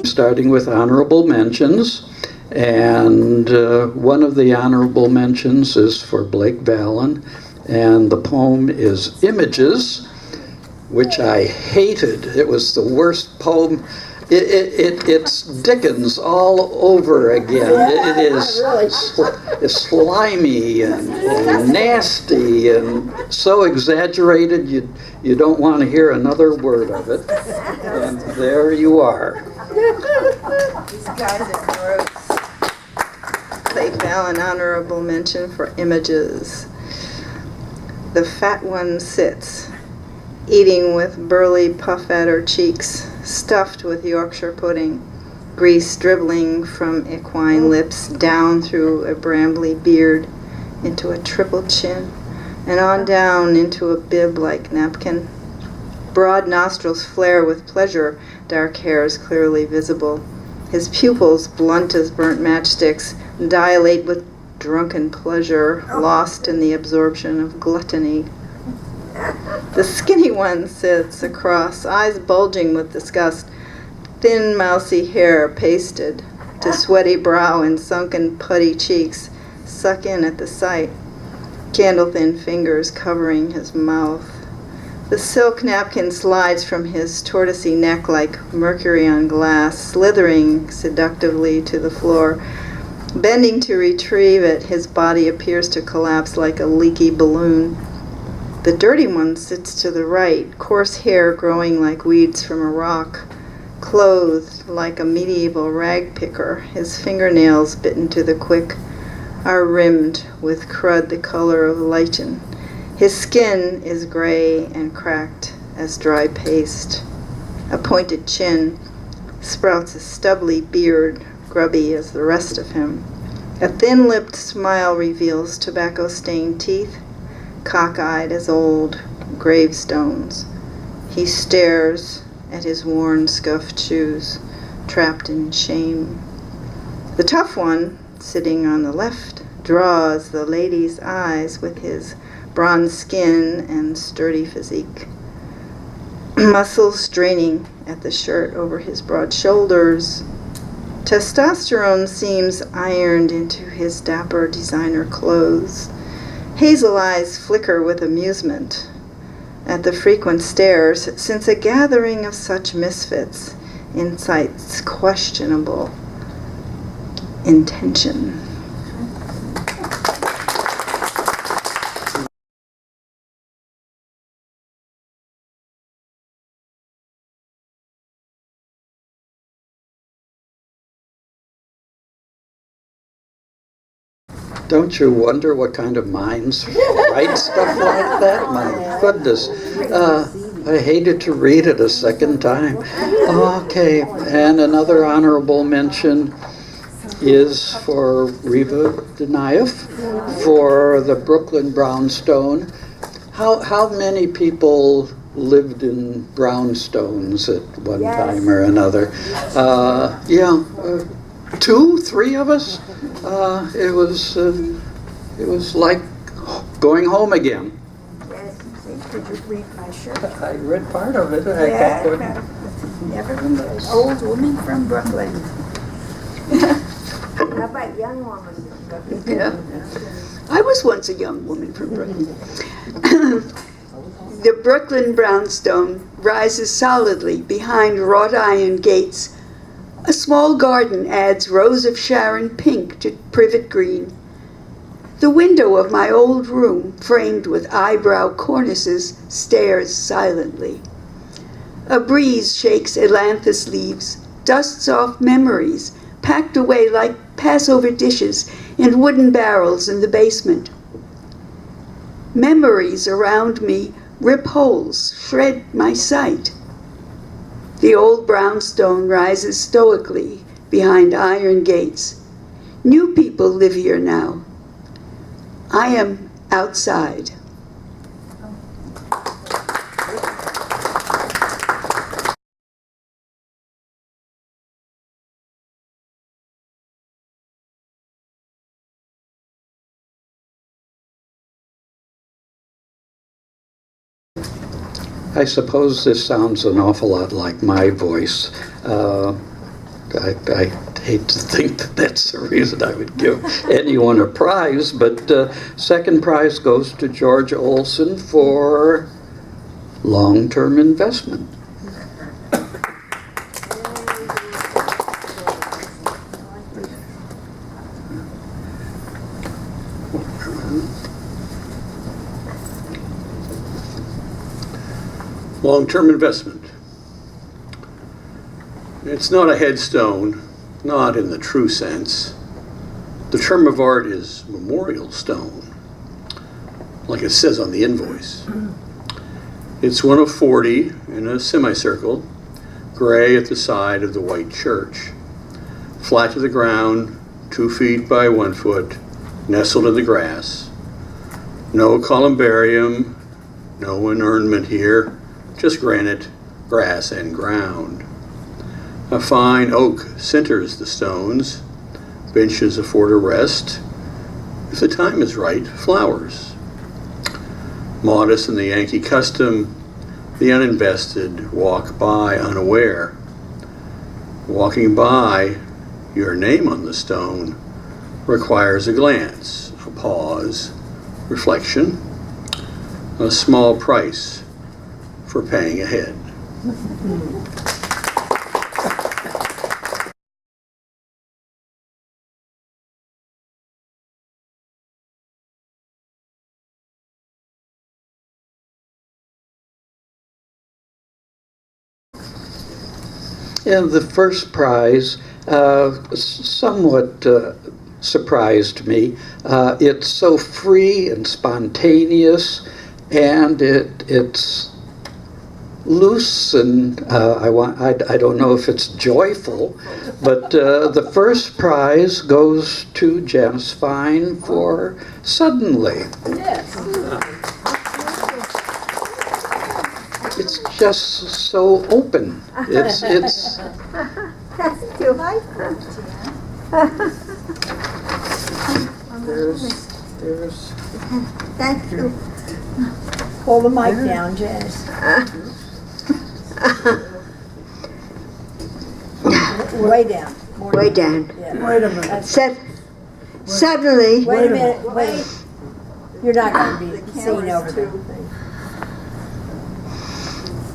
Starting with honorable mentions, and one of the honorable mentions is for Blake Vallon, and the poem is Images, which I hated. It was the worst poem. It's Dickens all over again. It is it's slimy and nasty and so exaggerated you don't want to hear another word of it. And there you are. These guys are gross. Blake Vallon, honorable mention for Images. The fat one sits, eating with burly puff at her cheeks, stuffed with Yorkshire pudding, grease dribbling from equine lips down through a brambly beard into a triple chin, and on down into a bib-like napkin. Broad nostrils flare with pleasure, dark hairs clearly visible. His pupils, blunt as burnt matchsticks, dilate with drunken pleasure, lost in the absorption of gluttony. The skinny one sits across, eyes bulging with disgust, thin mousy hair pasted to sweaty brow and sunken putty cheeks suck in at the sight, candle-thin fingers covering his mouth. The silk napkin slides from his tortoisey neck like mercury on glass, slithering seductively to the floor. Bending to retrieve it, his body appears to collapse like a leaky balloon. The dirty one sits to the right, coarse hair growing like weeds from a rock, clothed like a medieval rag picker. His fingernails, bitten to the quick, are rimmed with crud the color of lichen. His skin is gray and cracked as dry paste. A pointed chin sprouts a stubbly beard, grubby as the rest of him. A thin-lipped smile reveals tobacco-stained teeth, cockeyed as old gravestones. He stares at his worn, scuffed shoes, trapped in shame. The tough one, sitting on the left, draws the lady's eyes with his bronze skin and sturdy physique. Muscles straining at the shirt over his broad shoulders. Testosterone seems ironed into his dapper designer clothes. Hazel eyes flicker with amusement at the frequent stares, since a gathering of such misfits incites questionable intention. Don't you wonder what kind of minds write stuff like that? My goodness. I hated to read it a second time. Okay, and another honorable mention is for Reva Denayev for the Brooklyn Brownstone. How many people lived in brownstones at one time or another? Two, three of us. It was like going home again. Yes, could you read my shirt? I read part of it. Nevertheless, old woman from Brooklyn. How about young woman from Brooklyn? Yeah. I was once a young woman from Brooklyn. The Brooklyn brownstone rises solidly behind wrought iron gates. A small garden adds rows of Sharon pink to privet green. The window of my old room, framed with eyebrow cornices, stares silently. A breeze shakes ailanthus leaves, dusts off memories, packed away like Passover dishes in wooden barrels in the basement. Memories around me rip holes, shred my sight. The old brownstone rises stoically, behind iron gates. New people live here now. I am outside. I suppose this sounds an awful lot like my voice. I hate to think that that's the reason I would give anyone a prize, but second prize goes to George Olson for long-term investment. Long-term investment. It's not a headstone, not in the true sense. The term of art is memorial stone, like it says on the invoice. It's one of 40 in a semicircle, gray at the side of the white church, flat to the ground, 2 feet by 1 foot, nestled in the grass. No columbarium, no inurnment here, just granite, grass, and ground. A fine oak centers the stones. Benches afford a rest. If the time is right, flowers. Modest in the Yankee custom, the uninvested walk by unaware. Walking by, your name on the stone requires a glance, a pause, reflection, a small price for paying ahead. And the first prize somewhat surprised me. It's so free and spontaneous, and it's loose, and I don't know if it's joyful, but the first prize goes to Janice Fine for Suddenly. It's just so open. It's That's too high. there's Thank you. Hold the mic down, Janice. Way down. More Way down. Yeah. Wait a minute. Suddenly, Wait a minute, wait. You're not going to be seen over there.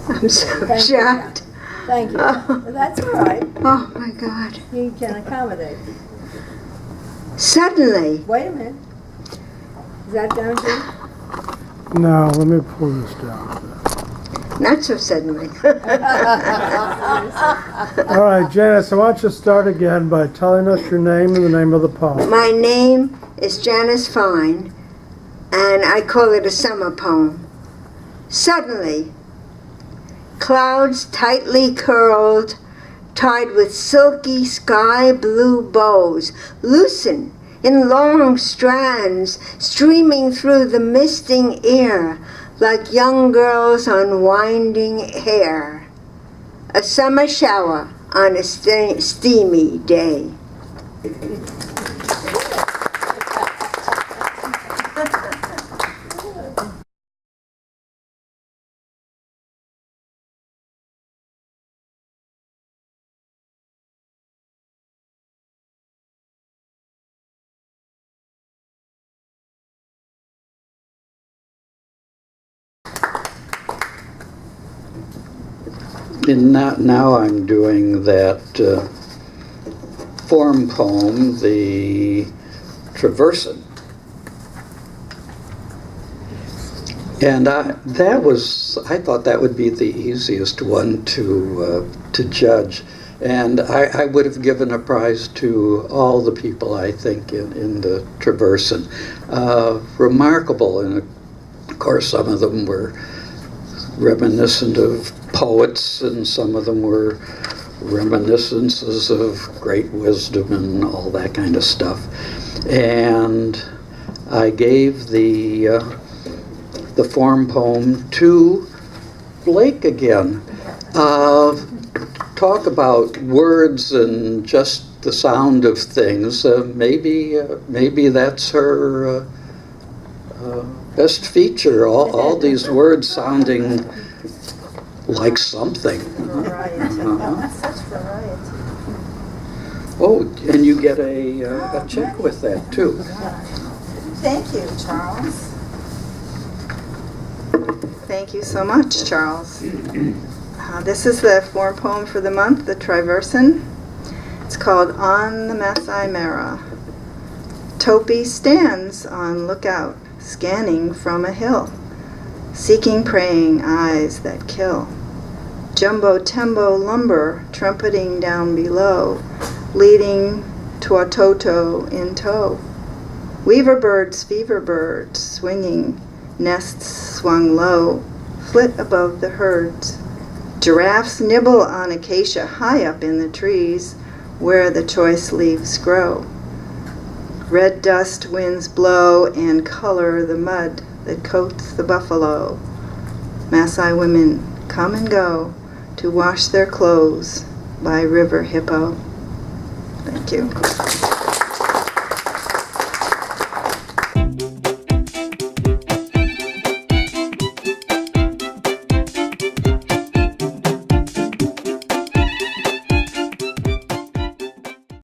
I'm so Thank you. shocked. Thank you. That's all right. Oh my God. You can accommodate. Suddenly, Wait a minute. Is that down, Jim? No, let me pull this down. not so suddenly. All right, Janice, I want you to start again by telling us your name and the name of the poem. My name is Janice Fine, and I call it a summer poem. Suddenly, clouds tightly curled, tied with silky sky blue bows, loosen in long strands, streaming through the misting air like young girls' unwinding hair. A summer shower on a steamy day. And now I'm doing that form poem, the Traversin. And I thought that would be the easiest one to judge. And I would have given a prize to all the people, I think, in the Traversin. Remarkable, and of course some of them were reminiscent of poets, and some of them were reminiscences of great wisdom and all that kind of stuff. And I gave the form poem to Blake again. Talk about words and just the sound of things. Maybe that's her best feature. All these words sounding like something. Variety. Such variety. Oh, and you get a check with that too. Thank you, Charles. Thank you so much, Charles. This is the form poem for the month, the Triverson. It's called On the Masai Mara. Topi stands on lookout, scanning from a hill, seeking praying eyes that kill. Jumbo Tembo lumber trumpeting down below, leading Tuatoto in tow. Weaver birds, fever birds, swinging, nests swung low, flit above the herds. Giraffes nibble on acacia high up in the trees where the choice leaves grow. Red dust winds blow and color the mud that coats the buffalo. Maasai women come and go to wash their clothes by River Hippo. Thank you.